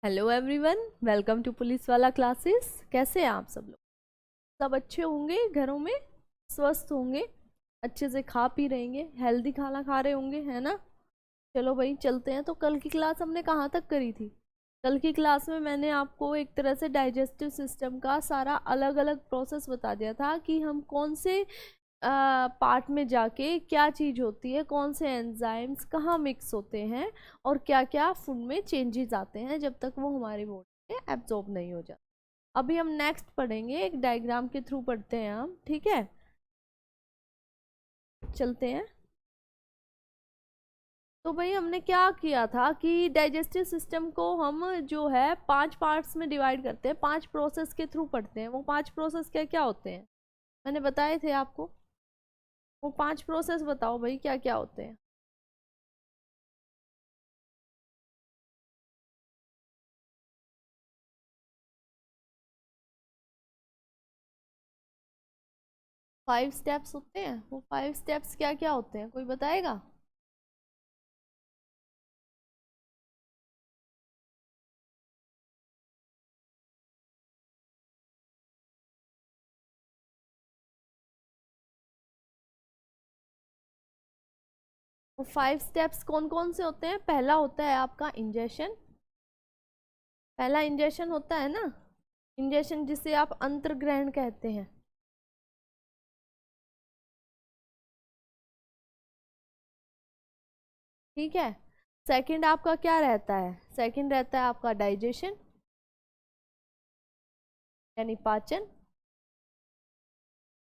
Hello everyone, welcome to police वाला classes. कैसे हैं आप सब लोग? सब अच्छे होंगे, घरों में स्वस्थ होंगे, अच्छे से खा पी रहेंगे, हेल्दी खाना खा रहे होंगे, है ना? चलो भाई चलते हैं। तो कल की क्लास हमने कहाँ तक करी थी? कल की क्लास में मैंने आपको एक तरह से डाइजेस्टिव सिस्टम का सारा अलग अलग प्रोसेस बता दिया था कि हम कौन से पार्ट में जाके क्या चीज़ होती है, कौन से एंजाइम्स कहाँ मिक्स होते हैं और क्या क्या फूड में चेंजेस आते हैं जब तक वो हमारी बॉडी में एब्जॉर्ब नहीं हो जाता। अभी हम नेक्स्ट पढ़ेंगे, एक डायग्राम के थ्रू पढ़ते हैं हम, ठीक है? चलते हैं। तो भाई हमने क्या किया था कि डाइजेस्टिव सिस्टम को हम जो है 5 पार्ट्स में डिवाइड करते हैं, 5 प्रोसेस के थ्रू पढ़ते हैं। वो 5 प्रोसेस क्या क्या होते हैं मैंने बताए थे आपको। वो 5 प्रोसेस बताओ भाई, क्या क्या होते हैं? 5 स्टेप्स होते हैं। वो 5 स्टेप्स क्या क्या होते हैं, कोई बताएगा? वो 5 स्टेप्स कौन कौन से होते हैं? पहला होता है आपका इंजेशन। पहला इंजेशन होता है ना, इंजेशन जिसे आप अंतर्ग्रहण कहते हैं। ठीक है। सेकंड आपका क्या रहता है? सेकंड रहता है आपका डाइजेशन यानी पाचन।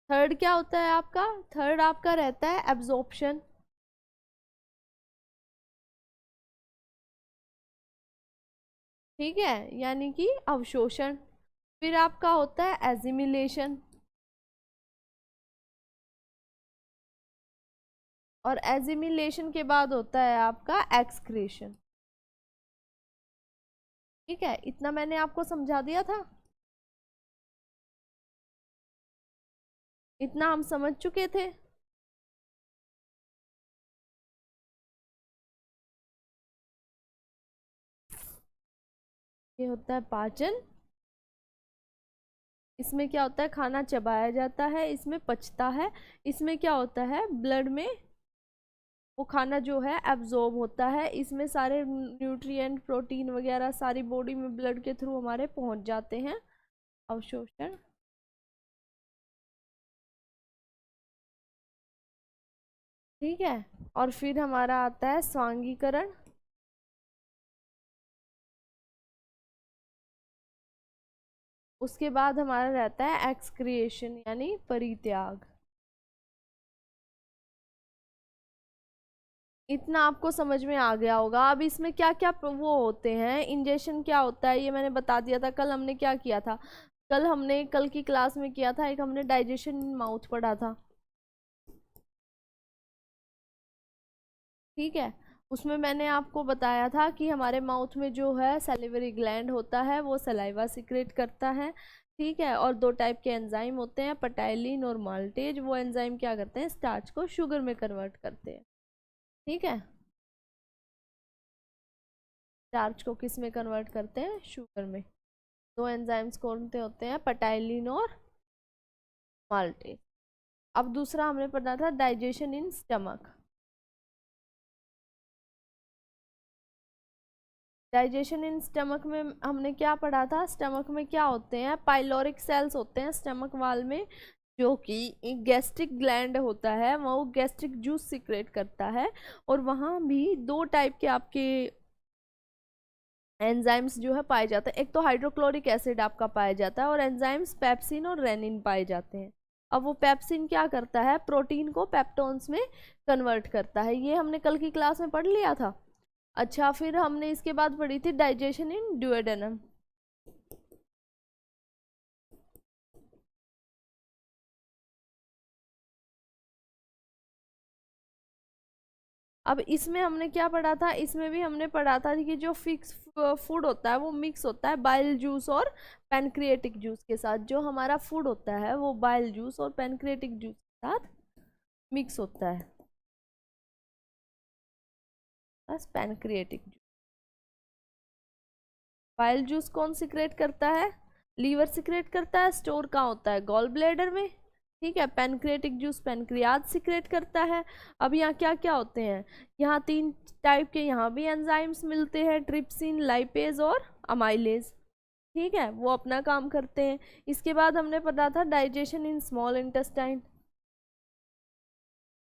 थर्ड क्या होता है आपका? थर्ड आपका रहता है एब्जॉर्प्शन। ठीक है, यानी कि अवशोषण। फिर आपका होता है एजिमिलेशन, और एजिमिलेशन के बाद होता है आपका एक्सक्रीशन। ठीक है, इतना मैंने आपको समझा दिया था। इतना हम समझ चुके थे। ये होता है पाचन। इसमें क्या होता है? खाना चबाया जाता है, इसमें पचता है। इसमें क्या होता है? ब्लड में वो खाना जो है एब्जॉर्ब होता है। इसमें सारे न्यूट्रिएंट, प्रोटीन वगैरह सारी बॉडी में ब्लड के थ्रू हमारे पहुंच जाते हैं। अवशोषण। ठीक है। और फिर हमारा आता है स्वांगीकरण। उसके बाद हमारा रहता है एक्सक्रिएशन यानी परित्याग। इतना आपको समझ में आ गया होगा। अब इसमें क्या क्या वो होते हैं, इंजेक्शन क्या होता है ये मैंने बता दिया था। कल हमने क्या किया था? कल की क्लास में किया था, एक हमने डाइजेशन इन माउथ पढ़ा था। ठीक है। उसमें मैंने आपको बताया था कि हमारे माउथ में जो है सैलिवरी ग्लैंड होता है, वो सलाइवा सिक्रेट करता है। ठीक है। और 2 टाइप के एंजाइम होते हैं, पटाइलिन और माल्टेज। वो एंजाइम क्या करते हैं? स्टार्च को शुगर में कन्वर्ट करते हैं। ठीक है। स्टार्च को किस में कन्वर्ट करते हैं? शुगर में। 2 एंजाइम्स कौन से होते हैं? पटाइलिन और माल्टेज। अब दूसरा हमने पढ़ा था digestion in stomach. Digestion in stomach में हमने क्या पढ़ा था? स्टमक में क्या होते हैं? पाइलोरिक सेल्स होते हैं स्टमक वाल में, जो कि गैस्ट्रिक ग्लैंड होता है, वो गैस्ट्रिक जूस सिक्रेट करता है। और वहाँ भी 2 टाइप के आपके एंजाइम्स जो है पाए जाते हैं। एक तो हाइड्रोक्लोरिक एसिड आपका पाया जाता है, और एंजाइम्स पेप्सिन और रेनिन पाए जाते हैं। अब वो पेप्सिन क्या करता है? प्रोटीन को पेप्टोन्स में कन्वर्ट करता है। ये हमने कल की क्लास में पढ़ लिया था। अच्छा, फिर हमने इसके बाद पढ़ी थी डाइजेशन इन ड्यूओडेनम। अब इसमें हमने क्या पढ़ा था? इसमें भी हमने पढ़ा था कि जो फिक्स फूड होता है वो मिक्स होता है बाइल जूस और पैनक्रिएटिक जूस के साथ। जो हमारा फूड होता है वो बाइल जूस और पैनक्रिएटिक जूस के साथ मिक्स होता है। बस पैनक्रिएटिक जूस, बाइल जूस कौन सिक्रेट करता है? लीवर सिक्रेट करता है। स्टोर कहाँ होता है? गॉल ब्लैडर में। ठीक है। पेनक्रियाटिक जूस पेनक्रियाज सिक्रेट करता है। अब यहाँ क्या क्या होते हैं? यहाँ 3 टाइप के यहाँ भी एंजाइम्स मिलते हैं, ट्रिप्सिन, लाइपेज और अमाइलेज। ठीक है, वो अपना काम करते हैं। इसके बाद हमने पढ़ा था digestion in small intestine.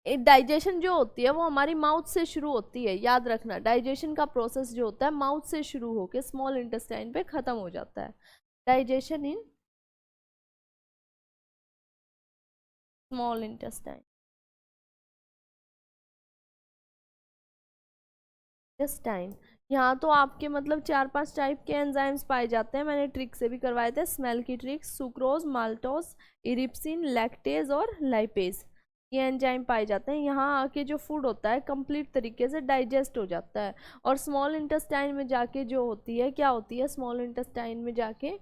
Digestion जो होती है वो हमारी माउथ से शुरू होती है, याद रखना। डाइजेशन का प्रोसेस जो होता है माउथ से शुरू होकर स्मॉल इंटेस्टाइन पे खत्म हो जाता है। Digestion in small intestine. Intestine यहाँ तो आपके मतलब 4-5 टाइप के एंजाइम्स पाए जाते हैं। मैंने ट्रिक से भी करवाए थे, स्मेल की ट्रिक। सुक्रोज, माल्टोज, इरिप्सिन, लैक्टेज और लाइपेज, ये एंजाइम पाए जाते हैं। यहाँ आके जो फूड होता है कंप्लीट तरीके से डाइजेस्ट हो जाता है, और स्मॉल इंटेस्टाइन में जाके जो होती है, क्या होती है स्मॉल इंटेस्टाइन में जाके?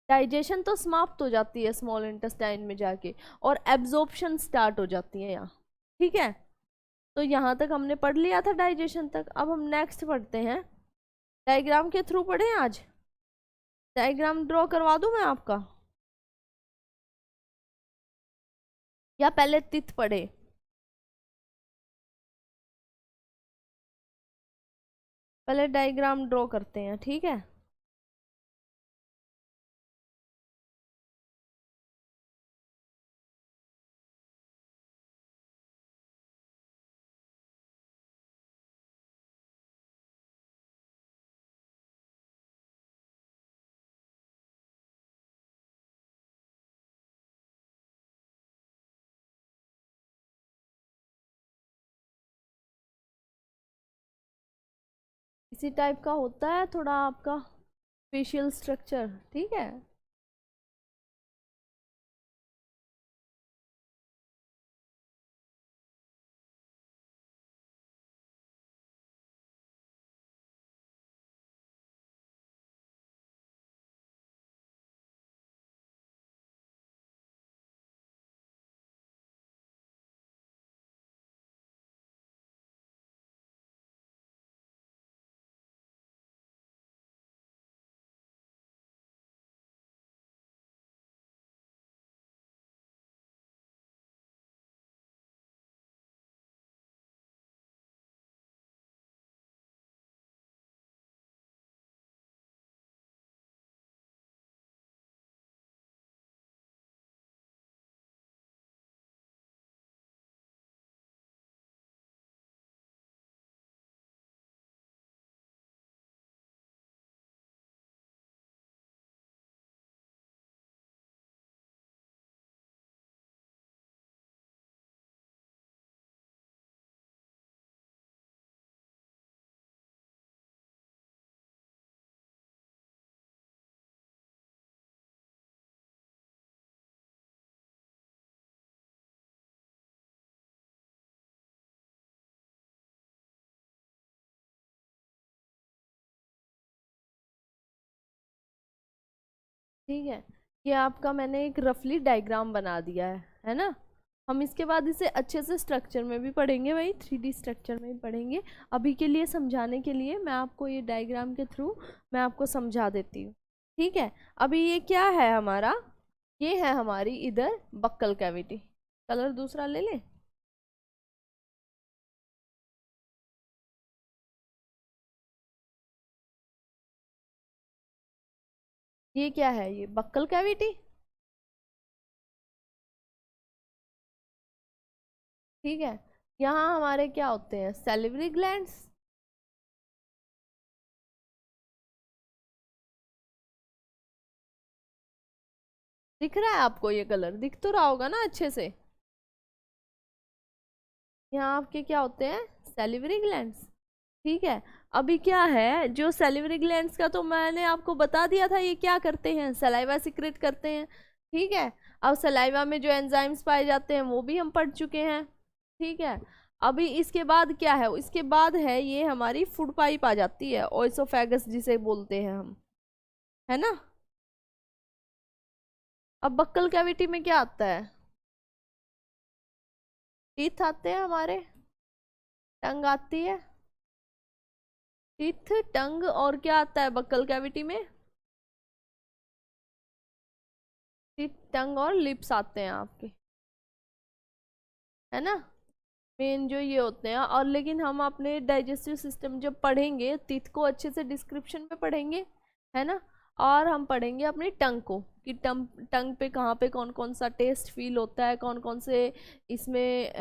डाइजेशन तो समाप्त हो जाती है स्मॉल इंटेस्टाइन में जाके, और एब्जॉर्प्शन स्टार्ट हो जाती है यहाँ। ठीक है, तो यहाँ तक हमने पढ़ लिया था डाइजेशन तक। अब हम नेक्स्ट पढ़ते हैं। डायग्राम के थ्रू पढ़े आज? डायग्राम ड्रॉ करवा दूं मैं आपका, या पहले तिथ पढ़े? पहले डायग्राम ड्रॉ करते हैं, ठीक है। इसी टाइप का होता है थोड़ा आपका फेशियल स्ट्रक्चर, ठीक है। ठीक है, ये आपका मैंने एक रफली डायग्राम बना दिया है ना। हम इसके बाद इसे अच्छे से स्ट्रक्चर में भी पढ़ेंगे भाई, 3D स्ट्रक्चर में भी पढ़ेंगे। अभी के लिए समझाने के लिए मैं आपको ये डायग्राम के थ्रू मैं आपको समझा देती हूँ, ठीक है। अभी ये क्या है हमारा? ये है हमारी इधर बक्कल कैविटी। कलर दूसरा ले ले। ये क्या है? ये बक्कल कैविटी, ठीक है। यहाँ हमारे क्या होते हैं? Salivary glands. दिख रहा है आपको? ये कलर दिख तो रहा होगा ना अच्छे से। यहाँ आपके क्या होते हैं? सैलिवरी ग्लैंड्स, ठीक है। अभी क्या है, जो सैलिवरी ग्लैंड्स का तो मैंने आपको बता दिया था, ये क्या करते हैं? सलाइवा सिक्रेट करते हैं, ठीक है। अब सलाइवा में जो एंजाइम्स पाए जाते हैं वो भी हम पढ़ चुके हैं, ठीक है। अभी इसके बाद क्या है? इसके बाद है ये हमारी फूड पाइप आ जाती है, ओइसोफेगस जिसे बोलते हैं हम, है ना। अब बक्कल कैविटी में क्या आता है? टीथ आते हैं हमारे, टंग आती है। टीथ, टंग, और क्या आता है बक्कल कैविटी में? टंग और लिप्स आते हैं आपके, है ना, मेन जो ये होते हैं। और लेकिन हम अपने डाइजेस्टिव सिस्टम जब पढ़ेंगे, टीथ को अच्छे से डिस्क्रिप्शन में पढ़ेंगे, है ना, और हम पढ़ेंगे अपनी टंग को कि टंग टंग पे कहाँ पे कौन कौन सा टेस्ट फील होता है, कौन कौन से इसमें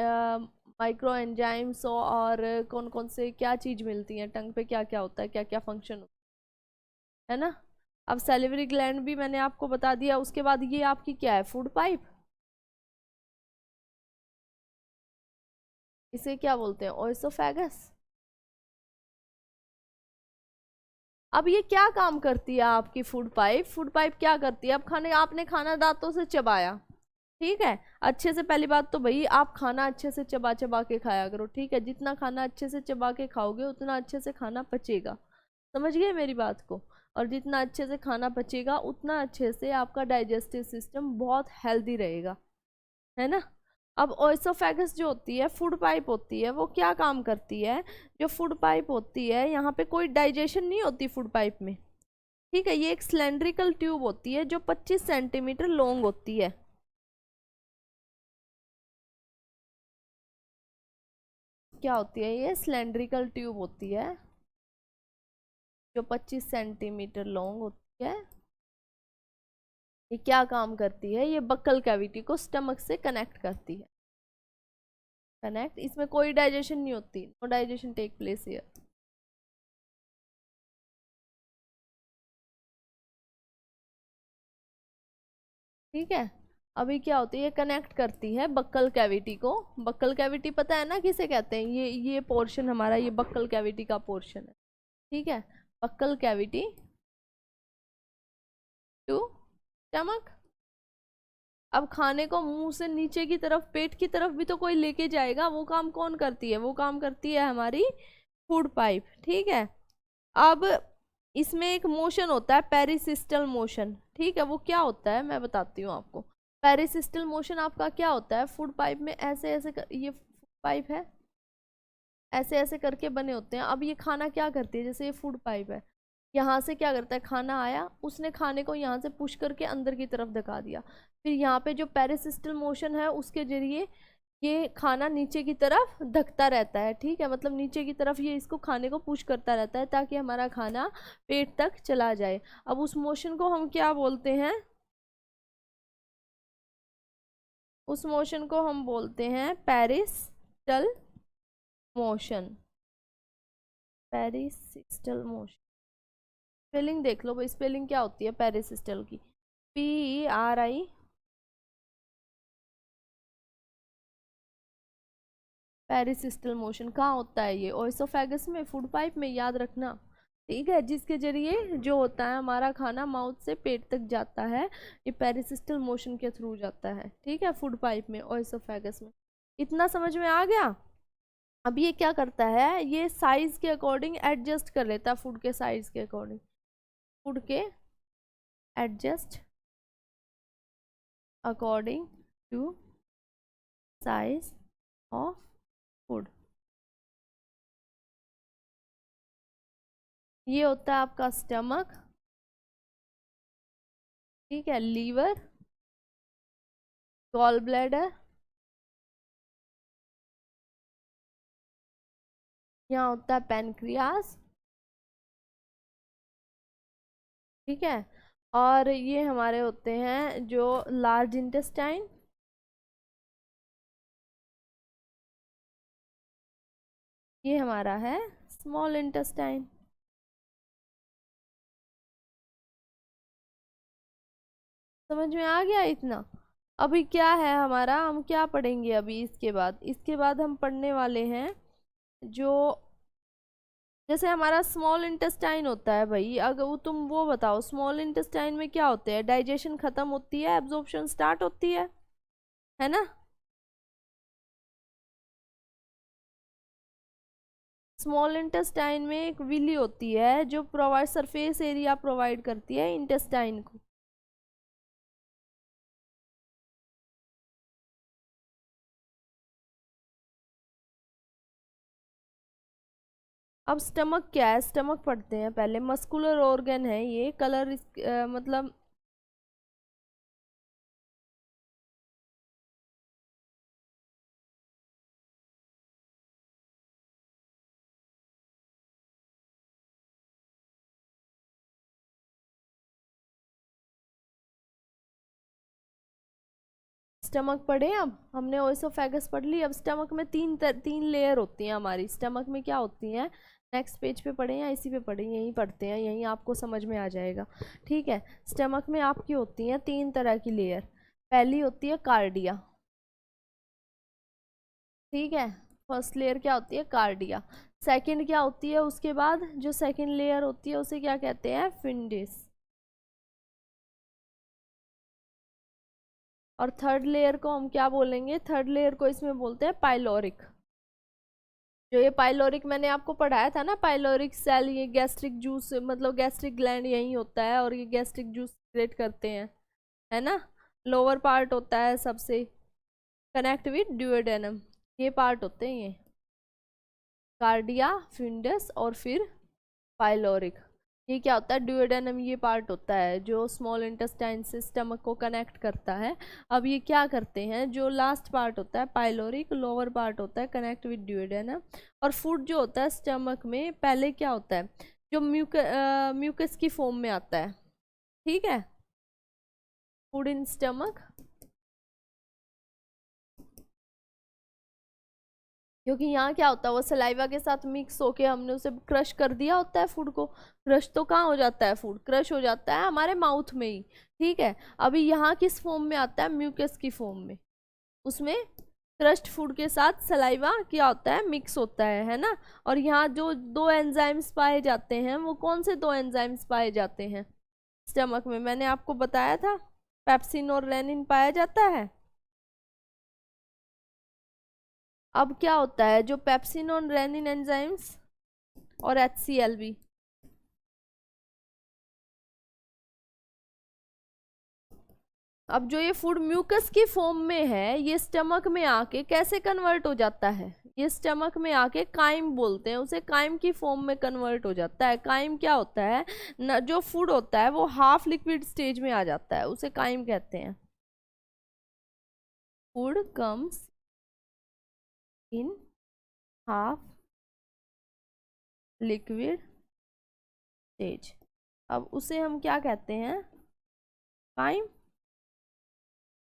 माइक्रो एंजाइम्स और कौन कौन से क्या चीज़ मिलती है टंग पे, क्या क्या होता है, क्या क्या फंक्शन होता है ना। अब सैलिवरी ग्लैंड भी मैंने आपको बता दिया। उसके बाद ये आपकी क्या है, फूड पाइप, इसे क्या बोलते हैं, ओएसोफेगस। अब ये क्या काम करती है आपकी फूड पाइप, फूड पाइप क्या करती है, अब खाने आपने खाना दांतों से चबाया, ठीक है, अच्छे से, पहली बात तो भाई आप खाना अच्छे से चबा चबा के खाया करो, ठीक है, जितना खाना अच्छे से चबा के खाओगे उतना अच्छे से खाना पचेगा, समझ गए मेरी बात को। और जितना अच्छे से खाना पचेगा उतना अच्छे से आपका डाइजेस्टिव सिस्टम बहुत हेल्दी रहेगा, है ना। अब ओएसोफेगस जो होती है, फूड पाइप होती है, वो क्या काम करती है, जो फूड पाइप होती है, यहाँ पे कोई डाइजेशन नहीं होती फूड पाइप में, ठीक है, ये एक सिलेंड्रिकल ट्यूब होती है जो 25 सेंटीमीटर लॉन्ग होती है। क्या होती है, ये सिलेंड्रिकल ट्यूब होती है जो 25 सेंटीमीटर लॉन्ग होती है। ये क्या काम करती है, ये बक्कल कैविटी को स्टमक से कनेक्ट करती है, कनेक्ट, इसमें कोई डाइजेशन नहीं होती, no digestion take place here, ठीक है। अभी क्या होती है, ये कनेक्ट करती है बक्कल कैविटी को, बक्कल कैविटी पता है ना किसे कहते हैं, ये पोर्शन हमारा, ये बक्कल कैविटी का पोर्शन है, ठीक है, बक्कल कैविटी टू स्टमक। अब खाने को मुंह से नीचे की तरफ, पेट की तरफ भी तो कोई लेके जाएगा, वो काम कौन करती है, वो काम करती है हमारी फूड पाइप, ठीक है। अब इसमें एक मोशन होता है पेरिसिस्टल मोशन, ठीक है, वो क्या होता है मैं बताती हूँ आपको। पेरिसिस्टल मोशन आपका क्या होता है, फूड पाइप में ऐसे ऐसे ये फूड पाइप है, ऐसे ऐसे करके बने होते हैं। अब ये खाना क्या करती है, जैसे ये फूड पाइप है, यहाँ से क्या करता है, खाना आया, उसने खाने को यहाँ से पुश करके अंदर की तरफ धका दिया, फिर यहाँ पे जो पेरिसिस्टल मोशन है उसके जरिए ये खाना नीचे की तरफ धकता रहता है, ठीक है, मतलब नीचे की तरफ ये इसको खाने को पुश करता रहता है ताकि हमारा खाना पेट तक चला जाए। अब उस मोशन को हम क्या बोलते हैं, उस मोशन को हम बोलते हैं पेरिस्टल मोशन, पेरिसिस्टल मोशन। स्पेलिंग देख लो भाई, स्पेलिंग क्या होती है पेरिसिस्टल की, PERI, पेरिसिस्टल मोशन कहाँ होता है, ये ओएसोफेगस में, फूड पाइप में, याद रखना, ठीक है, जिसके जरिए जो होता है हमारा खाना माउथ से पेट तक जाता है, ये पेरिसिस्टल मोशन के थ्रू जाता है, ठीक है, फूड पाइप में, ओएसोफेगस में। इतना समझ में आ गया। अब ये क्या करता है, ये साइज के अकॉर्डिंग एडजस्ट कर लेता है, फूड के साइज के अकॉर्डिंग, फूड के adjust according to size of food. ये होता है आपका स्टमक, ठीक है, लीवर, गॉल ब्लैडर, यहाँ होता है पैनक्रियास, ठीक है, और ये हमारे होते हैं जो लार्ज इंटेस्टाइन, ये हमारा है स्मॉल इंटेस्टाइन। समझ में आ गया इतना। अभी क्या है हमारा, हम क्या पढ़ेंगे अभी इसके बाद, इसके बाद हम पढ़ने वाले हैं जो, जैसे हमारा स्मॉल इंटेस्टाइन होता है भाई, अगर वो तुम वो बताओ स्मॉल इंटेस्टाइन में क्या होते हैं, डाइजेशन खत्म होती है, एब्जॉर्प्शन स्टार्ट होती है ना। स्मॉल इंटेस्टाइन में एक विली होती है जो प्रोवाइड सरफेस एरिया प्रोवाइड करती है इंटेस्टाइन को। अब स्टमक क्या है, स्टमक पढ़ते हैं पहले, मस्कुलर ऑर्गन है ये, कलर मतलब स्टमक पढ़े, अब हमने ओएसोफेगस पढ़ ली। अब स्टमक में तीन लेयर होती हैं हमारी। स्टमक में क्या होती हैं, नेक्स्ट पेज पे पढ़े या इसी पे पढ़े, यहीं पढ़ते हैं, यहीं आपको समझ में आ जाएगा। ठीक है, स्टमक में आपकी होती हैं तीन तरह की लेयर। पहली होती है कार्डिया। ठीक है, फर्स्ट लेयर क्या होती है, कार्डिया। सेकंड क्या होती है, उसके बाद जो सेकंड लेयर होती है उसे क्या कहते हैं, फिंडिस। और थर्ड लेयर को हम क्या बोलेंगे, थर्ड लेयर को इसमें बोलते हैं पाइलोरिक। जो ये पाइलोरिक मैंने आपको पढ़ाया था ना, पाइलोरिक सेल, ये गैस्ट्रिक जूस मतलब गैस्ट्रिक ग्लैंड यही होता है, और ये गैस्ट्रिक जूस क्रिएट करते हैं, है ना। लोअर पार्ट होता है सबसे, कनेक्ट विद ड्यूओडेनम, ये पार्ट होते हैं ये, कार्डिया, फिंडस और फिर पाइलोरिक। ये क्या होता है, ड्यूओडेनम ये पार्ट होता है जो स्मॉल इंटेस्टाइन से स्टमक को कनेक्ट करता है। अब ये क्या करते हैं, जो लास्ट पार्ट होता है पाइलोरिक, लोअर पार्ट होता है कनेक्ट विद ड्यूओडेनम। और फूड जो होता है स्टमक में पहले क्या होता है, जो म्यूकस की फॉर्म में आता है। ठीक है, फूड इन स्टमक, क्योंकि यहाँ क्या होता है, वो सलाइवा के साथ मिक्स होके हमने उसे क्रश कर दिया होता है फूड को। क्रश तो कहाँ हो जाता है, फूड क्रश हो जाता है हमारे माउथ में ही। ठीक है, अभी यहाँ किस फॉर्म में आता है, म्यूकस की फॉर्म में। उसमें क्रश्ड फूड के साथ सलाइवा क्या होता है, मिक्स होता है ना। और यहाँ जो दो एंजाइम्स पाए जाते हैं, वो कौन से दो एंजाइम्स पाए जाते हैं स्टमक में, मैंने आपको बताया था, पेप्सिन और रेनिन पाया जाता है। अब क्या होता है, जो पेप्सिन और रेनिन एंजाइम्स और HCl भी, अब जो ये फूड म्यूकस की फॉर्म में है, ये स्टमक में आके कैसे कन्वर्ट हो जाता है, ये स्टमक में आके काइम बोलते हैं उसे, काइम की फॉर्म में कन्वर्ट हो जाता है। काइम क्या होता है न, जो फूड होता है वो हाफ लिक्विड स्टेज में आ जाता है, उसे काइम कहते हैं। Food comes in half liquid stage, अब उसे हम क्या कहते हैं, काइम,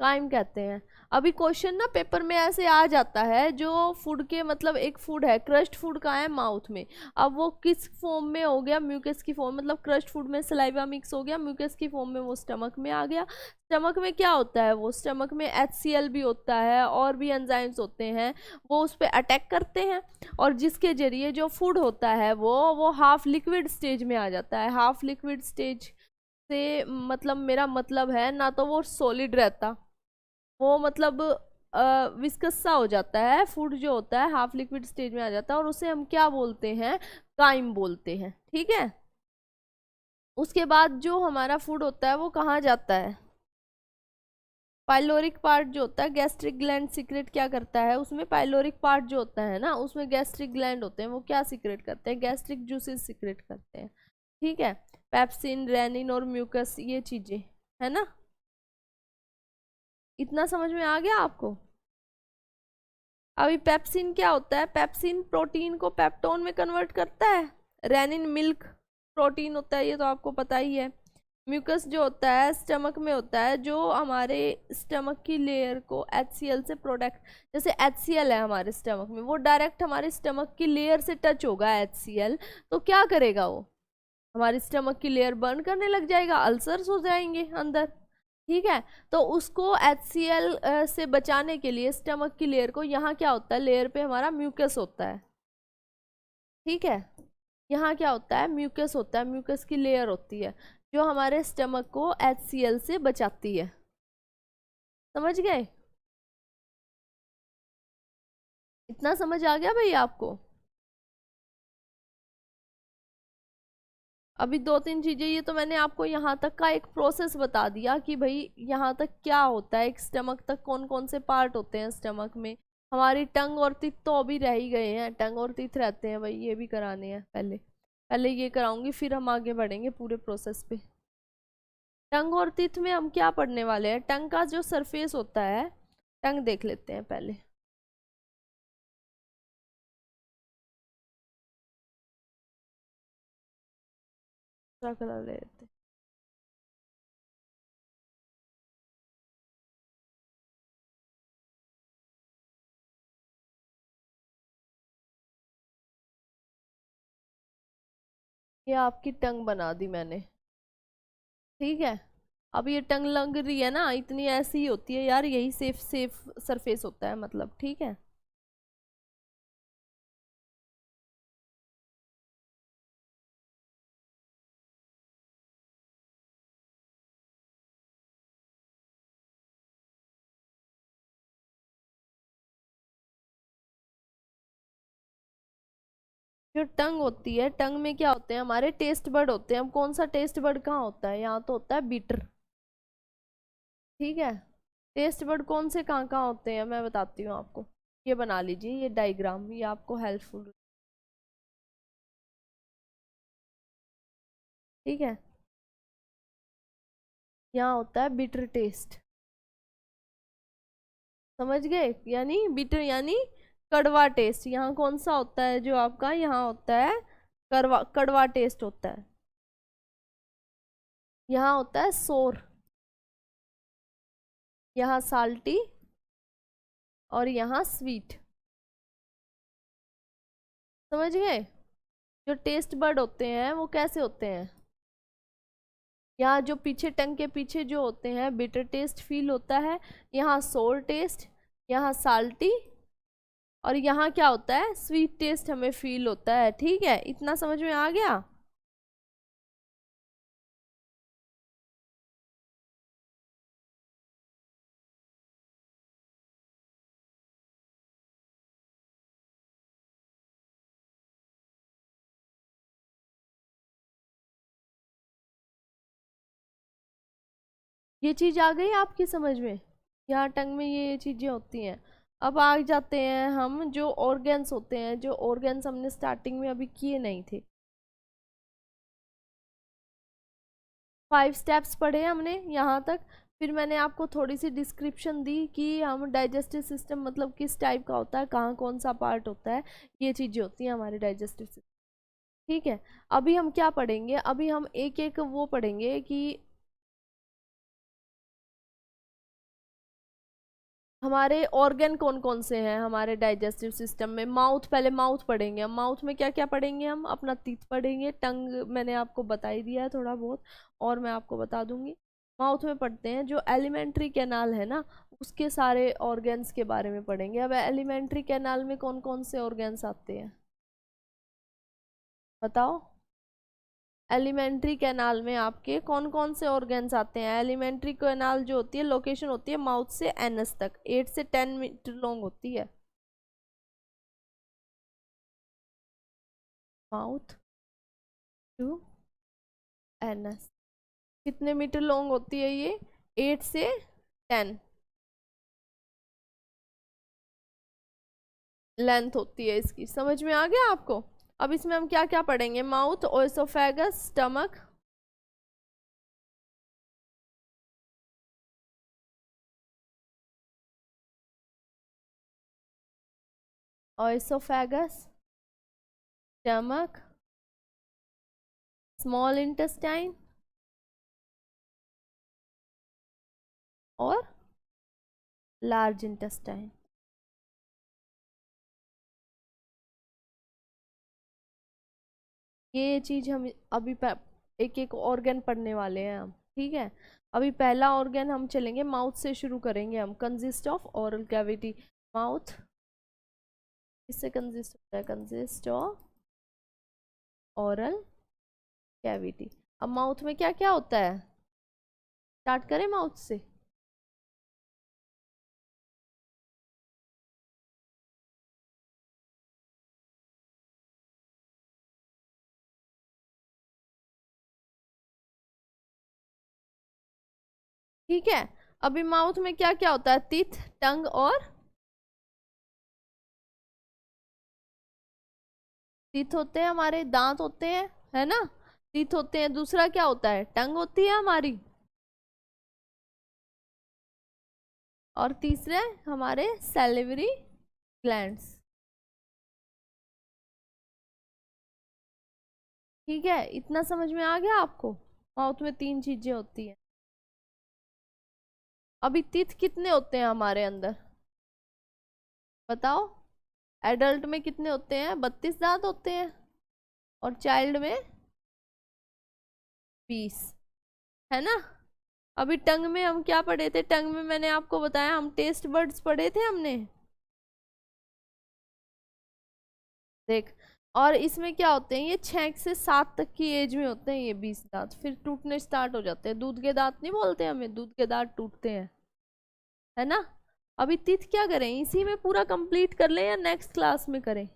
काइम कहते हैं। अभी क्वेश्चन ना पेपर में ऐसे आ जाता है, जो फूड के मतलब एक फूड है, क्रश्ड फूड का है माउथ में, अब वो किस फॉर्म में हो गया, म्यूकस की फॉर्म, मतलब क्रश्ड फूड में सलाइवा मिक्स हो गया, म्यूकस की फॉर्म में वो स्टमक में आ गया। स्टमक में क्या होता है, वो स्टमक में HCl भी होता है और भी एंजाइम्स होते हैं, वो उस पर अटैक करते हैं, और जिसके जरिए जो फूड होता है वो हाफ लिक्विड स्टेज में आ जाता है। हाफ लिक्विड स्टेज से मतलब मेरा मतलब है ना, तो वो सॉलिड रहता, वो मतलब विस्कस सा हो जाता है, फूड जो होता है हाफ लिक्विड स्टेज में आ जाता है, और उसे हम क्या बोलते हैं, काइम बोलते हैं। ठीक है, उसके बाद जो हमारा फूड होता है वो कहाँ जाता है, पाइलोरिक पार्ट जो होता है, गैस्ट्रिक ग्लैंड सीक्रेट क्या करता है, उसमें पाइलोरिक पार्ट जो होता है ना, उसमें गैस्ट्रिक ग्लैंड होते हैं, वो क्या सीक्रेट करते हैं, गैस्ट्रिक जूसेस सीक्रेट करते हैं। ठीक है, पेप्सिन, रेनिन और म्यूकस, ये चीजें, है ना। इतना समझ में आ गया आपको। अभी पेप्सिन क्या होता है, पेप्सिन प्रोटीन को पेप्टोन में कन्वर्ट करता है। रेनिन मिल्क प्रोटीन होता है, ये तो आपको पता ही है। म्यूकस जो होता है स्टमक में होता है, जो हमारे स्टमक की लेयर को HCl से प्रोटेक्ट, जैसे HCl है हमारे स्टमक में, वो डायरेक्ट हमारे स्टमक की लेयर से टच होगा HCl, तो क्या करेगा वो, हमारी स्टमक की लेयर बर्न करने लग जाएगा, अल्सर्स हो जाएंगे अंदर। ठीक है, तो उसको HCl से बचाने के लिए स्टमक की लेयर को, यहाँ क्या होता है, लेयर पे हमारा म्यूकस होता है। ठीक है, यहाँ क्या होता है, म्यूकस होता है, म्यूकस की लेयर होती है जो हमारे स्टमक को HCl से बचाती है। समझ गए, इतना समझ आ गया भाई आपको। अभी दो तीन चीजें, ये तो मैंने आपको यहाँ तक का एक प्रोसेस बता दिया कि भाई यहाँ तक क्या होता है, एक स्टमक तक कौन कौन से पार्ट होते हैं स्टमक में। हमारी टंग और टीथ तो अभी रह ही गए हैं, टंग और टीथ रहते हैं भाई, ये भी कराने हैं, पहले पहले ये कराऊंगी, फिर हम आगे बढ़ेंगे पूरे प्रोसेस पे। टंग और टीथ में हम क्या पढ़ने वाले हैं, टंग का जो सरफेस होता है, टंग देख लेते हैं पहले, दूसरा कलर ले लेते हैं। ये आपकी टंग बना दी मैंने, ठीक है। अब ये टंग लग रही है ना, इतनी ऐसी ही होती है यार, यही सेफ सेफ सरफेस होता है मतलब, ठीक है। जो टंग होती है, टंग में क्या होते हैं, हमारे टेस्ट बर्ड होते हैं। अब कौन सा टेस्ट बर्ड कहाँ होता है, यहाँ तो होता है बीटर, ठीक है। टेस्ट बर्ड कौन से कहाँ कहाँ होते हैं मैं बताती हूँ आपको। ये बना लीजिए, ये डायग्राम, ये आपको हेल्पफुल, ठीक है। यहाँ होता है बिटर टेस्ट, समझ गए, यानी बिटर यानी कड़वा टेस्ट। यहाँ कौन सा होता है जो आपका, यहाँ होता है कड़वा, कड़वा टेस्ट होता है। यहाँ होता है सोर, यहाँ साल्टी, और यहाँ स्वीट, समझ गए। जो टेस्ट बर्ड होते हैं वो कैसे होते हैं, यहाँ जो पीछे टंग के पीछे जो होते हैं बिटर टेस्ट फील होता है, यहाँ सोर टेस्ट, यहाँ साल्टी, और यहाँ क्या होता है, स्वीट टेस्ट हमें फील होता है, ठीक है। इतना समझ में आ गया। ये चीज आ गई आपकी समझ में, यहाँ टंग में ये चीजें होती हैं। अब आ जाते हैं हम जो ऑर्गन्स होते हैं, जो ऑर्गन्स हमने स्टार्टिंग में अभी किए नहीं थे। 5 स्टेप्स पढ़े हमने यहाँ तक। फिर मैंने आपको थोड़ी सी डिस्क्रिप्शन दी कि हम डाइजेस्टिव सिस्टम मतलब किस टाइप का होता है, कहाँ कौन सा पार्ट होता है, ये चीजें होती हैं हमारे डाइजेस्टिव सिस्टम, ठीक है। अभी हम क्या पढ़ेंगे, अभी हम एक एक वो पढ़ेंगे कि हमारे ऑर्गन कौन कौन से हैं हमारे डाइजेस्टिव सिस्टम में। माउथ, पहले माउथ पढ़ेंगे हम। माउथ में क्या क्या पढ़ेंगे हम, अपना टीथ पढ़ेंगे, टंग मैंने आपको बता ही दिया है थोड़ा बहुत, और मैं आपको बता दूंगी। माउथ में पढ़ते हैं जो एलिमेंट्री कैनाल है ना, उसके सारे ऑर्गन्स के बारे में पढ़ेंगे। अब एलिमेंट्री कैनाल में कौन कौन से ऑर्गन्स आते हैं बताओ। एलिमेंट्री कैनाल में आपके कौन कौन से ऑर्गन्स आते हैं। एलिमेंट्री कैनाल जो होती है, लोकेशन होती है माउथ से एनस तक, 8 से 10 मीटर लॉन्ग होती है। माउथ टू एनस कितने मीटर लॉन्ग होती है ये, 8 से 10 लेंथ होती है इसकी, समझ में आ गया आपको। अब इसमें हम क्या क्या पढ़ेंगे, mouth, ओएसोफेगस, stomach, ओएसोफेगस, stomach, small intestine, और लार्ज इंटेस्टाइन। ये चीज हम अभी एक एक ऑर्गन पढ़ने वाले हैं हम, ठीक है। अभी पहला ऑर्गन हम चलेंगे, माउथ से शुरू करेंगे हम। Consist of oral cavity, mouth इससे कंसिस्ट होता है, कंसिस्ट ऑफ ओरल कैविटी। अब माउथ में क्या क्या होता है, स्टार्ट करें माउथ से। ठीक है, अभी माउथ में क्या क्या होता है, टीथ, टंग, और टीथ होते हैं हमारे, दांत होते हैं, है ना। टीथ होते हैं, दूसरा क्या होता है, टंग होती है हमारी, और तीसरे हमारे सैलिवरी ग्लैंड्स, ठीक है। इतना समझ में आ गया आपको, माउथ में 3 चीजें होती हैं। अभी टीथ कितने होते हैं हमारे अंदर बताओ। एडल्ट में कितने होते हैं, 32 दांत होते हैं, और चाइल्ड में 20, है ना। अभी टंग में हम क्या पढ़े थे? टंग में मैंने आपको बताया, हम टेस्ट बर्ड्स पढ़े थे हमने, देख। और इसमें क्या होते हैं, ये 6 से 7 तक की एज में होते हैं ये 20 दांत, फिर टूटने स्टार्ट हो जाते हैं। दूध के दांत नहीं बोलते हमें, दूध के दांत टूटते हैं, है ना। अभी तीत क्या करें, इसी में पूरा कंप्लीट कर लें या नेक्स्ट क्लास में करें?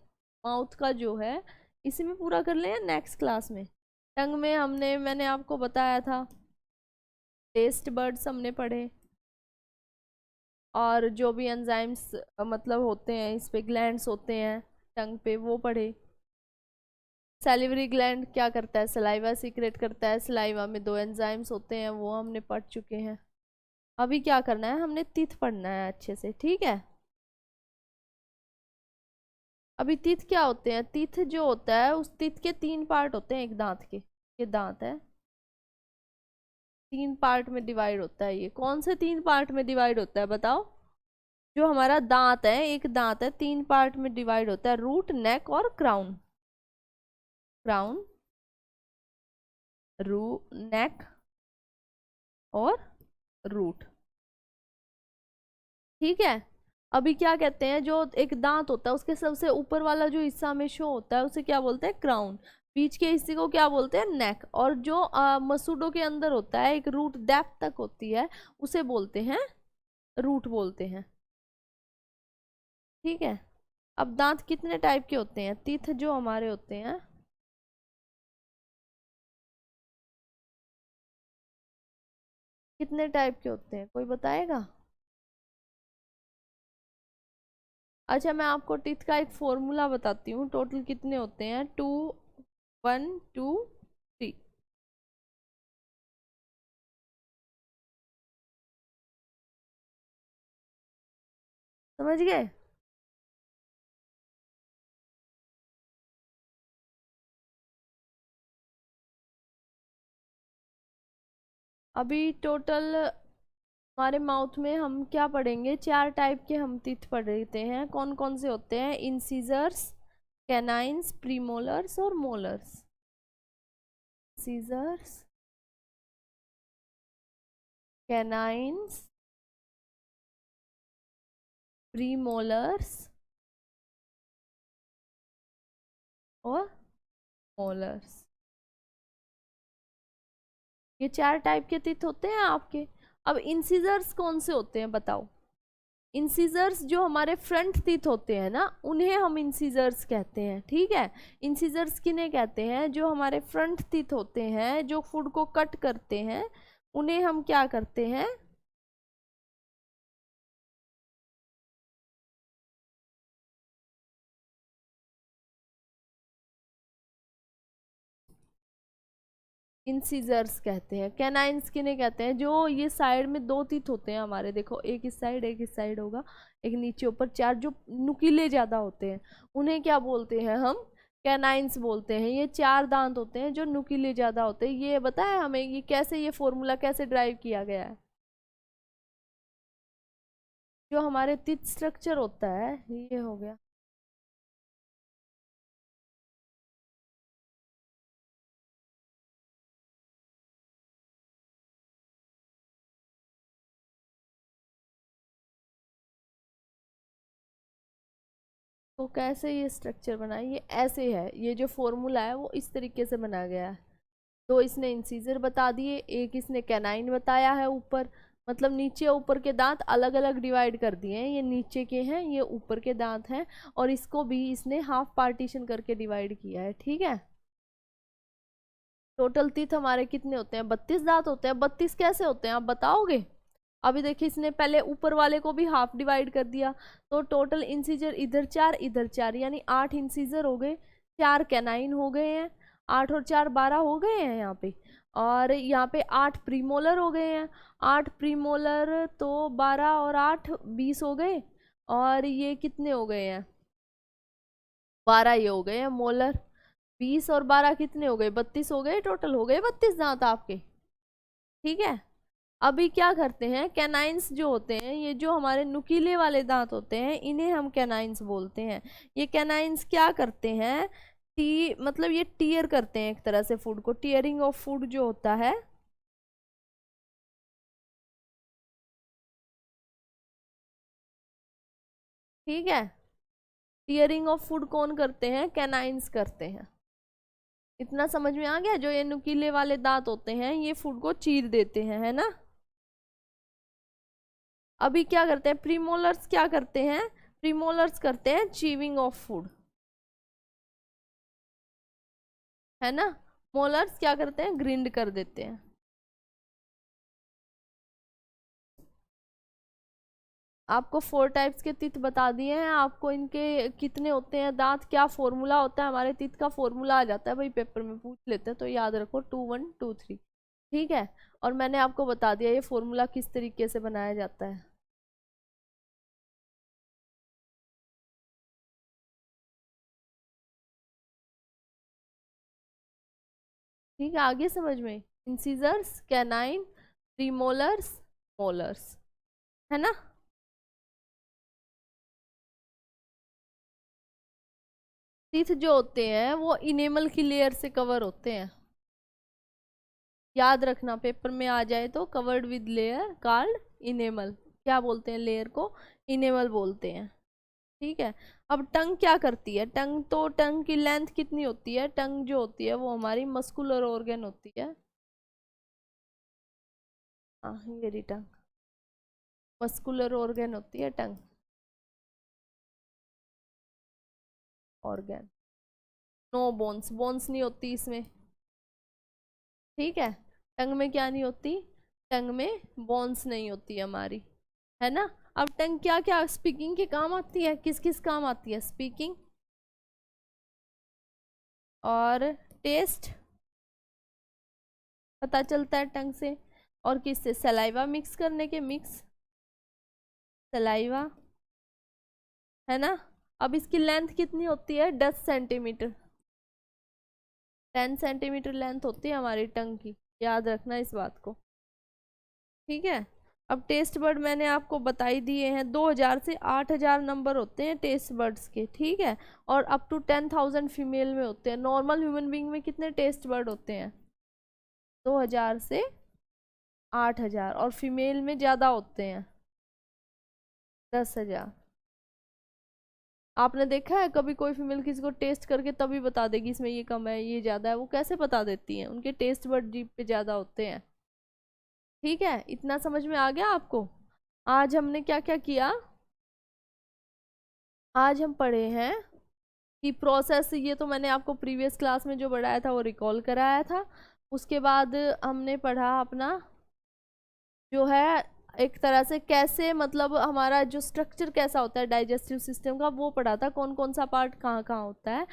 माउथ का जो है इसी में पूरा कर लें या नेक्स्ट क्लास में? टंग में मैंने आपको बताया था, टेस्ट बर्ड्स हमने पढ़े, और जो भी एंजाइम्स मतलब होते हैं इस पे, ग्लैंड्स होते हैं टंग पे, वो पढ़े। सैलिवरी ग्लैंड क्या करता है, सलाइवा सीक्रेट करता है, सलाइवा में 2 एंजाइम्स होते हैं, वो हमने पढ़ चुके हैं। अभी क्या करना है, हमने तीत पढ़ना है अच्छे से, ठीक है। अभी तीत क्या होते हैं, तीत जो होता है उस तीत के 3 पार्ट होते हैं एक दांत के, ये दांत है, 3 पार्ट में डिवाइड होता है। ये कौन से 3 पार्ट में डिवाइड होता है बताओ? जो हमारा दांत है, एक दांत है, 3 पार्ट में डिवाइड होता है, रूट, नेक और क्राउन। क्राउन, रू, नेक और रूट, ठीक है। अभी क्या कहते हैं, जो एक दांत होता है उसके सबसे ऊपर वाला जो हिस्सा में शो होता है उसे क्या बोलते हैं, क्राउन। बीच के हिस्से को क्या बोलते हैं, नेक। और जो मसूडों के अंदर होता है एक रूट डेप्थ तक होती है, उसे बोलते हैं रूट बोलते हैं, ठीक है। अब दांत कितने टाइप के होते हैं, तीथ जो हमारे होते हैं, कितने टाइप के होते हैं, कोई बताएगा? अच्छा, मैं आपको टीथ का एक फॉर्मूला बताती हूँ, टोटल कितने होते हैं, 2, 1, 2, 3। समझ गए? अभी टोटल हमारे माउथ में हम क्या पढ़ेंगे, 4 टाइप के हम टीथ पढ़ते हैं। कौन कौन से होते हैं, इंसीजर्स, कैनाइन्स, प्रीमोलर्स और मोलर्स। सीजर्स, कैनाइन्स, प्रीमोलर्स और मोलर्स, ये 4 टाइप के टीथ होते हैं आपके। अब इंसीजर्स कौन से होते हैं बताओ? इंसीजर्स जो हमारे फ्रंट टीथ होते हैं ना, उन्हें हम इंसीजर्स कहते हैं, ठीक है। इंसीजर्स किन्हें कहते हैं, जो हमारे फ्रंट टीथ होते हैं जो फूड को कट करते हैं, उन्हें हम क्या करते हैं, इंसीजर्स कहते हैं। कैनाइन्स किन्हें कहते हैं, जो ये साइड में 2 टीथ होते हैं हमारे, देखो एक इस साइड होगा, एक नीचे ऊपर, 4 जो नुकीले ज्यादा होते हैं, उन्हें क्या बोलते हैं हम, कैनाइन्स बोलते हैं। ये 4 दांत होते हैं जो नुकीले ज्यादा होते हैं। ये बताया हमें, ये कैसे, ये फॉर्मूला कैसे ड्राइव किया गया है? जो हमारे टीथ स्ट्रक्चर होता है, ये हो गया। तो कैसे ये स्ट्रक्चर बना है, ये ऐसे है, ये जो फॉर्मूला है वो इस तरीके से बना गया है। 2 इसने इंसीजर बता दिए, एक इसने कैनाइन बताया है ऊपर, मतलब नीचे ऊपर के दांत अलग अलग डिवाइड कर दिए हैं, ये नीचे के हैं, ये ऊपर के दांत हैं, और इसको भी इसने हाफ पार्टीशन करके डिवाइड किया है, ठीक है। टोटल टीथ हमारे कितने होते हैं, 32 दांत होते हैं। 32 कैसे होते हैं आप बताओगे? अभी देखिए, इसने पहले ऊपर वाले को भी हाफ डिवाइड कर दिया, तो टोटल इंसीजर इधर 4 इधर 4, यानी 8 इंसीजर हो गए, 4 कैनाइन हो गए हैं, 8 और 4 12 हो गए हैं यहाँ पे। और यहाँ पे 8 प्रीमोलर हो गए हैं, 8 प्रीमोलर तो 12 और 8 20 हो गए। और ये कितने हो गए हैं, 12 ये हो गए हैं मोलर। 20 और 12 कितने हो गए, 32 हो गए, टोटल हो गए 32 दांत आपके, ठीक है। अभी क्या करते हैं, कैनाइन्स जो होते हैं, ये जो हमारे नुकीले वाले दांत होते हैं, इन्हें हम कैनाइन्स बोलते हैं। ये कैनाइन्स क्या करते हैं, टी मतलब ये टीयर करते हैं एक तरह से फूड को, टीयरिंग ऑफ फूड जो होता है। ठीक है, टीयरिंग ऑफ फूड कौन करते हैं? कैनाइंस करते हैं। इतना समझ में आ गया? जो ये नुकीले वाले दांत होते हैं ये फूड को चीर देते हैं, है ना। अभी क्या करते हैं प्रीमोलर्स? क्या करते हैं प्रीमोलर्स? करते हैं चीविंग ऑफ फूड, है ना। मोलर्स क्या करते हैं? ग्रिंड कर देते हैं। आपको 4 टाइप्स के तीत बता दिए हैं, आपको इनके कितने होते हैं दांत, क्या फॉर्मूला होता है, हमारे तीत का फॉर्मूला आ जाता है भाई, पेपर में पूछ लेते हैं, तो याद रखो 2 1 2 3। ठीक है, और मैंने आपको बता दिया ये फॉर्मूला किस तरीके से बनाया जाता है। ठीक है, आगे समझ में। इंसीजर्स, कैनाइन, प्रीमोलर्स, मोलर्स, है ना। टीथ जो होते हैं वो इनेमल की लेयर से कवर होते हैं, याद रखना पेपर में आ जाए तो, covered with layer called enamel. क्या बोलते हैं लेयर को? इनेमल बोलते हैं। ठीक है, अब टंग क्या करती है? टंग तो, टंग की लेंथ कितनी होती है? टंग जो होती है वो हमारी मस्कुलर ऑर्गन होती है। हाँ, ये रही टंग, मस्कुलर ऑर्गन होती है टंग, ऑर्गन। नो बोन्स, बोन्स नहीं होती इसमें। ठीक है, टंग में क्या नहीं होती? टंग में बोन्स नहीं होती हमारी, है ना। अब टंग क्या क्या स्पीकिंग के काम आती है? किस किस काम आती है? स्पीकिंग और टेस्ट पता चलता है टंग से, और किससे? सलाइवा मिक्स करने के, मिक्स सलाइवा, है ना। अब इसकी लेंथ कितनी होती है? 10 सेंटीमीटर, 10 सेंटीमीटर लेंथ होती है हमारी टंग की, याद रखना इस बात को। ठीक है, अब टेस्ट बर्ड मैंने आपको बता ही दिए हैं, 2000 से 8000 नंबर होते हैं टेस्ट बर्ड्स के। ठीक है, और अप टू 10,000 फीमेल में होते हैं। नॉर्मल ह्यूमन बींग में कितने टेस्ट बर्ड होते हैं? 2000 से 8000, और फीमेल में ज़्यादा होते हैं, 10,000। आपने देखा है कभी कोई फीमेल किसी को टेस्ट करके तभी बता देगी इसमें ये कम है ये ज़्यादा है? वो कैसे बता देती हैं? उनके टेस्ट बर्ड जीभ पे ज़्यादा होते हैं। ठीक है, इतना समझ में आ गया आपको? आज हमने क्या क्या किया? आज हम पढ़े हैं कि प्रोसेस, ये तो मैंने आपको प्रीवियस क्लास में जो पढ़ाया था वो रिकॉल कराया था। उसके बाद हमने पढ़ा अपना जो है एक तरह से कैसे, मतलब हमारा जो स्ट्रक्चर कैसा होता है डाइजेस्टिव सिस्टम का, वो पढ़ा था, कौन कौन सा पार्ट कहाँ कहाँ होता है,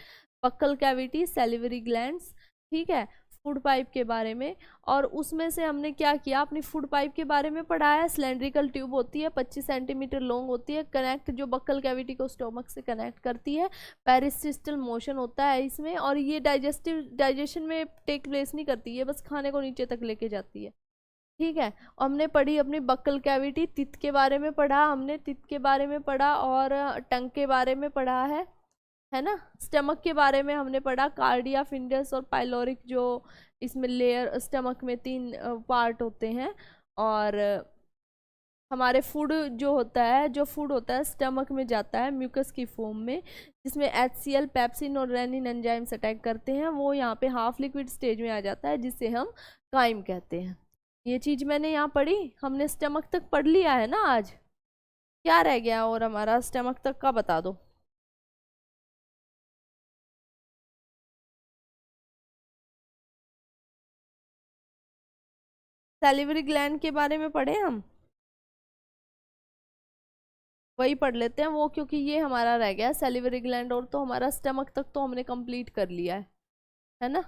बक्कल कैविटी, सैलिवरी ग्लैंड्स, ठीक है, फूड पाइप के बारे में। और उसमें से हमने क्या किया, अपनी फूड पाइप के बारे में पढ़ाया। सिलेंड्रिकल ट्यूब होती है, 25 सेंटीमीटर लॉन्ग होती है, कनेक्ट जो बक्कल कैविटी को स्टोमक से कनेक्ट करती है। पेरिसिस्टल मोशन होता है इसमें, और ये डाइजेशन में टेक प्लेस नहीं करती है, बस खाने को नीचे तक लेके जाती है। ठीक है, और हमने पढ़ी अपनी बक्कल कैविटी, तित के बारे में पढ़ा हमने, तित के बारे में पढ़ा, और टंग के बारे में पढ़ा है ना। स्टमक के बारे में हमने पढ़ा, कार्डिया, फिंडस और पाइलोरिक, जो इसमें लेयर, स्टमक में 3 पार्ट होते हैं। और हमारे फूड जो होता है, जो फूड होता है स्टमक में जाता है म्यूकस की फॉर्म में, जिसमें HCl, पेप्सिन और रेनिन एंजाइम्स अटैक करते हैं, वो यहाँ पे हाफ लिक्विड स्टेज में आ जाता है, जिसे हम काइम कहते हैं। ये चीज मैंने यहाँ पढ़ी, हमने स्टमक तक पढ़ लिया है ना आज। क्या रह गया और हमारा स्टमक तक का बता दो। सैलिवरी ग्लैंड के बारे में पढ़े हम, वही पढ़ लेते हैं वो, क्योंकि ये हमारा रह गया सैलिवरी ग्लैंड, और तो हमारा स्टमक तक तो हमने कंप्लीट कर लिया है ना।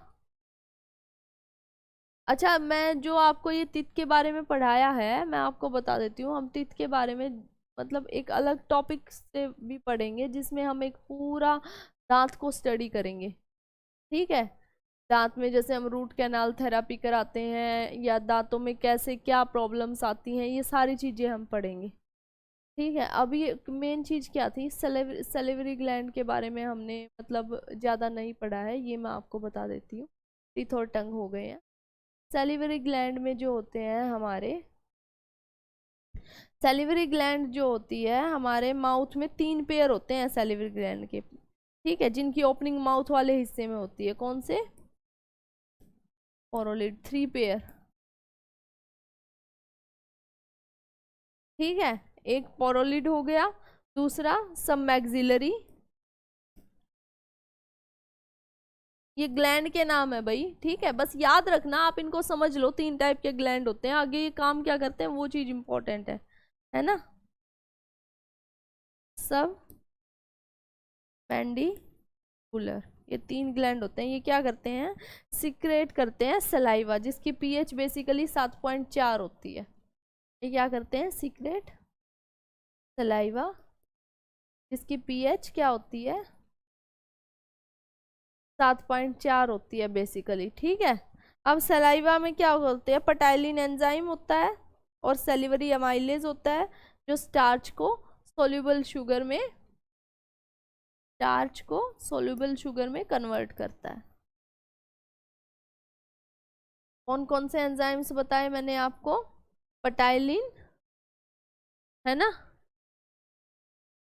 अच्छा, मैं जो आपको ये तित के बारे में पढ़ाया है मैं आपको बता देती हूँ। हम तित के बारे में मतलब एक अलग टॉपिक से भी पढ़ेंगे, जिसमें हम एक पूरा दांत को स्टडी करेंगे। ठीक है, दांत में जैसे हम रूट कैनाल थेरापी कराते हैं, या दांतों में कैसे क्या प्रॉब्लम्स आती हैं, ये सारी चीज़ें हम पढ़ेंगे। ठीक है, अभी मेन चीज़ क्या थी, सलेवरी ग्लैंड के बारे में हमने मतलब ज़्यादा नहीं पढ़ा है, ये मैं आपको बता देती हूँ। टीथ और टंग हो गए हैं। सैलिवरी ग्लैंड में जो होते हैं हमारे, सैलिवरी ग्लैंड जो होती है हमारे माउथ में 3 पेयर होते हैं सैलिवरी ग्लैंड के, ठीक है, जिनकी ओपनिंग माउथ वाले हिस्से में होती है। कौन से? ओरोलिड, 3 पेयर, ठीक है। एक पोरोलिड हो गया, दूसरा सब मैक्सिलरी, ये ग्लैंड के नाम है भाई, ठीक है, बस याद रखना, आप इनको समझ लो। 3 टाइप के ग्लैंड होते हैं, आगे ये काम क्या करते हैं वो चीज इंपॉर्टेंट है ना। सब मैंडिबुलर, ये 3 ग्लैंड होते हैं, ये क्या करते हैं, सिक्रेट करते हैं सलाइवा, जिसकी पीएच बेसिकली 7.4 होती है। ये क्या करते हैं, सीक्रेट सलाइवा, जिसकी पीएच क्या होती है, 7.4 होती है बेसिकली, ठीक है। अब सलाइवा में क्या होते हैं, पटाइलिन एंजाइम होता है और सेलिवरी अमाइलेज होता है, जो स्टार्च को सोल्यूबल शुगर में, स्टार्च को सोल्यूबल शुगर में कन्वर्ट करता है। कौन कौन से एंजाइम्स बताए मैंने आपको, पटाइलिन, है ना,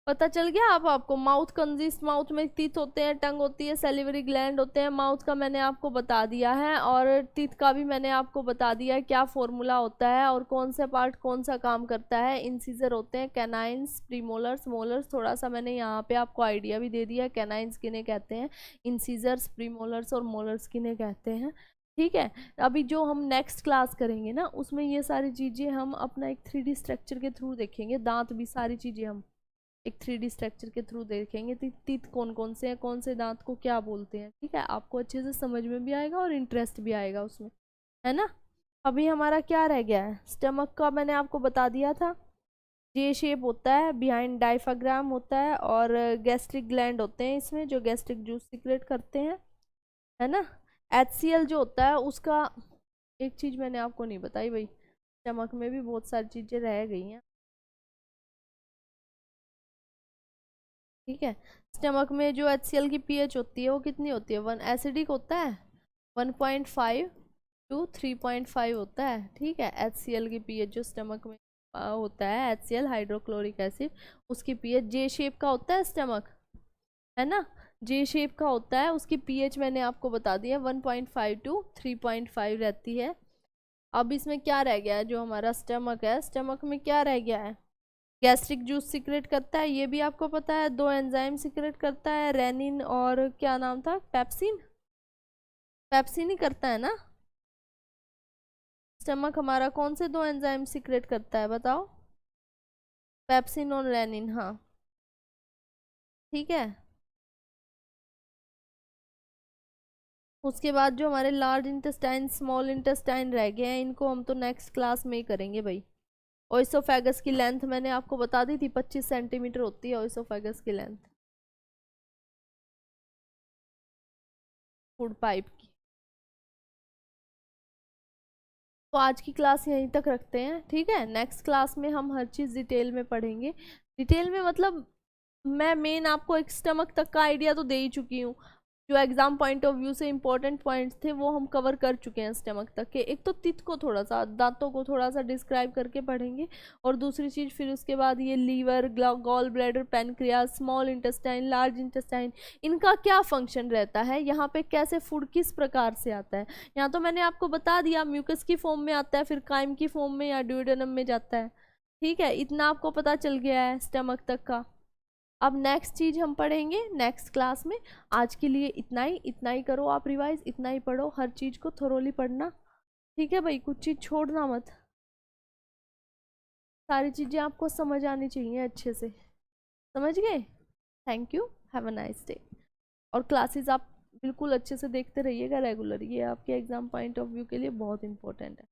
पता चल गया। अब आपको माउथ कंजिस्ट, माउथ में टीथ होते हैं, टंग होती है, सेलिवरी ग्लैंड होते हैं, माउथ का मैंने आपको बता दिया है, और टीथ का भी मैंने आपको बता दिया है क्या फॉर्मूला होता है और कौन सा पार्ट कौन सा काम करता है। इंसीजर होते हैं, कैनाइंस, प्रीमोलर्स, मोलर्स, थोड़ा सा मैंने यहाँ पे आपको आइडिया भी दे दिया, कैनाइंस किन्हें कहते हैं, इंसीजर्स, प्रीमोलर्स और मोलर्स किन्हें कहते हैं, ठीक है। अभी जो हम नेक्स्ट क्लास करेंगे ना, उसमें ये सारी चीज़ें हम अपना एक 3D स्ट्रक्चर के थ्रू देखेंगे, दांत भी, सारी चीज़ें हम एक 3D स्ट्रक्चर के थ्रू देखेंगे। तीत कौन कौन से हैं, कौन से दांत को क्या बोलते हैं, ठीक है, आपको अच्छे से समझ में भी आएगा और इंटरेस्ट भी आएगा उसमें, है ना। अभी हमारा क्या रह गया है, स्टमक का मैंने आपको बता दिया था, जे शेप होता है, बिहाइंड डायफ्राग्राम होता है, और गैस्ट्रिक ग्लैंड होते हैं इसमें, जो गैस्ट्रिक जूस सिक्रेट करते हैं, है ना। HCl जो होता है उसका, एक चीज़ मैंने आपको नहीं बताई भाई, स्टमक में भी बहुत सारी चीज़ें रह गई हैं, ठीक है। स्टमक में जो HCl की पीएच होती है वो कितनी होती है, 1 एसिडिक होता है, 1.5 टू 3.5 होता है, ठीक है। HCl की पीएच जो स्टमक में होता है, HCl हाइड्रोक्लोरिक एसिड, उसकी पीएच जे शेप का होता है स्टमक, है ना, जे शेप का होता है, उसकी पीएच मैंने आपको बता दिया 1.5 टू 3.5 रहती है। अब इसमें क्या रह गया है, जो हमारा स्टमक है, स्टमक में क्या रह गया है, गैस्ट्रिक जूस सिक्रेट करता है, ये भी आपको पता है, 2 एंजाइम सिक्रेट करता है, रेनिन और क्या नाम था, पेप्सिन, पेप्सिन ही करता है ना। स्टमक हमारा कौन से 2 एंजाइम सिक्रेट करता है बताओ, पेप्सिन और रेनिन, हाँ, ठीक है। उसके बाद जो हमारे लार्ज इंटेस्टाइन, स्मॉल इंटेस्टाइन रह गए हैं, इनको हम तो नेक्स्ट क्लास में ही करेंगे भाई। ओइसोफेगस की लेंथ मैंने आपको बता दी थी, 25 सेंटीमीटर होती है ओइसोफेगस की लेंथ, फूड पाइप की। तो आज की क्लास यहीं तक रखते हैं, ठीक है। नेक्स्ट क्लास में हम हर चीज़ डिटेल में पढ़ेंगे, डिटेल में मतलब मैं मेन आपको एक स्टमक तक का आइडिया तो दे ही चुकी हूँ, जो एग्जाम पॉइंट ऑफ व्यू से इंपॉर्टेंट पॉइंट्स थे वो हम कवर कर चुके हैं स्टमक तक के। एक तो तित को थोड़ा सा, दांतों को थोड़ा सा डिस्क्राइब करके पढ़ेंगे, और दूसरी चीज़ फिर उसके बाद ये liver, gall bladder, pancreas, small intestine, large intestine, इनका क्या फंक्शन रहता है, यहाँ पे कैसे फूड किस प्रकार से आता है। यहाँ तो मैंने आपको बता दिया, म्यूकस की फॉर्म में आता है, फिर काइम की फॉर्म में या ड्यूडेनम में जाता है, ठीक है, इतना आपको पता चल गया है स्टमक तक का। अब नेक्स्ट चीज हम पढ़ेंगे नेक्स्ट क्लास में। आज के लिए इतना ही करो आप रिवाइज, इतना ही पढ़ो, हर चीज को थोरोली पढ़ना, ठीक है भाई, कुछ चीज छोड़ना मत, सारी चीजें आपको समझ आनी चाहिए अच्छे से, समझ गए। Thank you, have a nice day. और क्लासेस आप बिल्कुल अच्छे से देखते रहिएगा रेगुलर, ये आपके एग्जाम पॉइंट ऑफ व्यू के लिए बहुत इंपॉर्टेंट है।